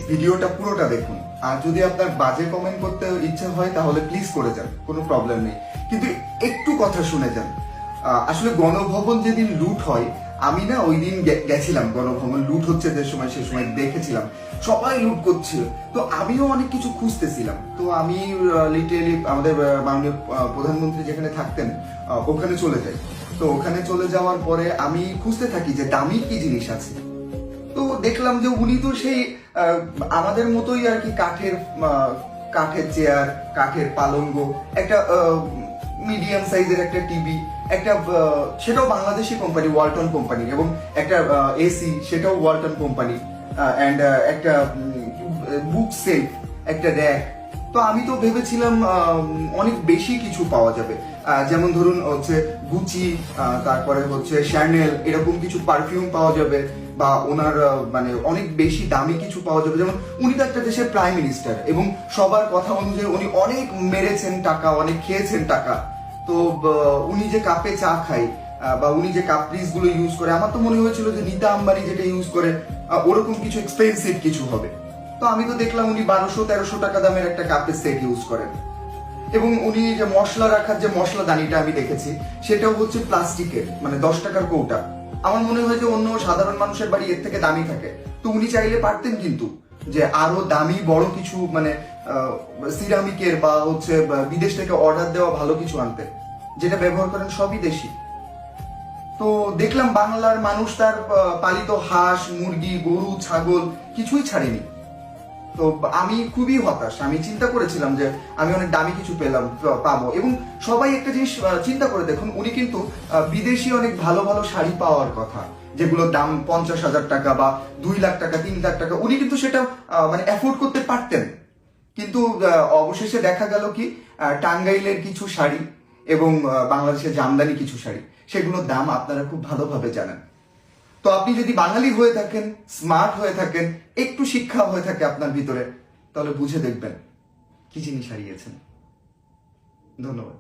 ভিডিওটা পুরোটা দেখুন। আর যদি আপনার বাজে কমেন্ট করতে ইচ্ছা হয় তাহলে প্লিজ করে যান, কোনো প্রবলেম নেই, কিন্তু একটু কথা শুনে যান। আসলে গণভবন যেদিন লুট হয়, আমি না ওই দিন গেছিলাম, গণভবন লুট হচ্ছে যে সময়, সে সময় দেখেছিলাম সবাই লুট করছিল। তো আমিও অনেক কিছু খুঁজতেছিলাম। তো আমি লিটারেলি আমাদের মাননীয় প্রধানমন্ত্রী যেখানে থাকতেন ওখানে চলে যাই। তো ওখানে চলে যাওয়ার পরে আমি খুঁজতে থাকি যে দামি কি জিনিস আছে। তো দেখলাম যে উনি তো সেই আমাদের মতোই আর কি, কাঠের চেয়ার, কাঠের পালঙ্গ, একটা মিডিয়াম সাইজের একটা টিভি, একটা সেটাও বাংলাদেশি কোম্পানি, ওয়ালটন কোম্পানি, এবং একটা এসি, সেটাও ওয়ালটন কোম্পানি, অ্যান্ড একটা বুক সেলফ, একটা র্যাক। তো আমি তো ভেবেছিলাম অনেক বেশি কিছু পাওয়া যাবে, যেমন ধরুন হচ্ছে গুচি, তারপরে হচ্ছে শ্যানেল, এরকম কিছু পারফিউম পাওয়া যাবে, বা ওনার মানে অনেক বেশি দামি কিছু পাওয়া যাবে। যেমন উনি তো একটা দেশের প্রাইম মিনিস্টার, এবং সবার কথা অনুযায়ী উনি অনেক মেরেছেন টাকা, অনেক খেয়েছেন টাকা। তো উনি যে কাপে চা খায়, বা উনি যে কাপড়িস গুলো ইউজ করে, আমার তো মনে হয়েছিল যে নীতা আম্বানি যেটা ইউজ করে ওরকম কিছু এক্সপেন্সিভ কিছু হবে। তো আমি তো দেখলাম উনি 1200-1300 টাকা দামের একটা কাপের সেট ইউজ করেন। এবং উনি যে মশলা রাখার যে মশলাদানিটা আমি দেখেছি, সেটাও হচ্ছে প্লাস্টিকের, মানে 10 টাকার কৌটা। আমার মনে হয় যে অন্য সাধারণ মানুষের বাড়ি এর থেকে দামি থাকে। তো উনি চাইলে পারতেন কিন্তু যে আরো দামি বড় কিছু, মানে সিরামিকের বা হচ্ছে বিদেশ থেকে অর্ডার দেওয়া ভালো কিছু আনতে, যেটা ব্যবহার করেন সবই দেশি। তো দেখলাম বাংলার মানুষ তার পালিত হাঁস, মুরগি, গরু, ছাগল কিছুই ছাড়েনি। তো আমি খুবই হতাশ। আমি চিন্তা করেছিলাম যে আমি অনেক দামি কিছু পাবো। এবং সবাই একটা জিনিস চিন্তা করে দেখুন, উনি কিন্তু বিদেশি অনেক ভালো ভালো শাড়ি পাওয়ার কথা, যেগুলোর দাম 50,000 টাকা বা 2 লাখ টাকা, 3 লাখ টাকা, উনি কিন্তু সেটা মানে অ্যাফোর্ড করতে পারতেন। কিন্তু অবশেষে দেখা গেল কি, টাঙ্গাইলের কিছু শাড়ি এবং বাংলাদেশের জামদানি কিছু শাড়ি, সেগুলোর দাম আপনারা খুব ভালোভাবে জানেন। তো আপনি যদি বাঙালি হয়ে থাকেন, স্মার্ট হয়ে থাকেন, একটু শিক্ষা হয়ে থাকে আপনার ভিতরে, তাহলে বুঝে দেখবেন কি জিনিস হারিয়েছেন। ধন্যবাদ।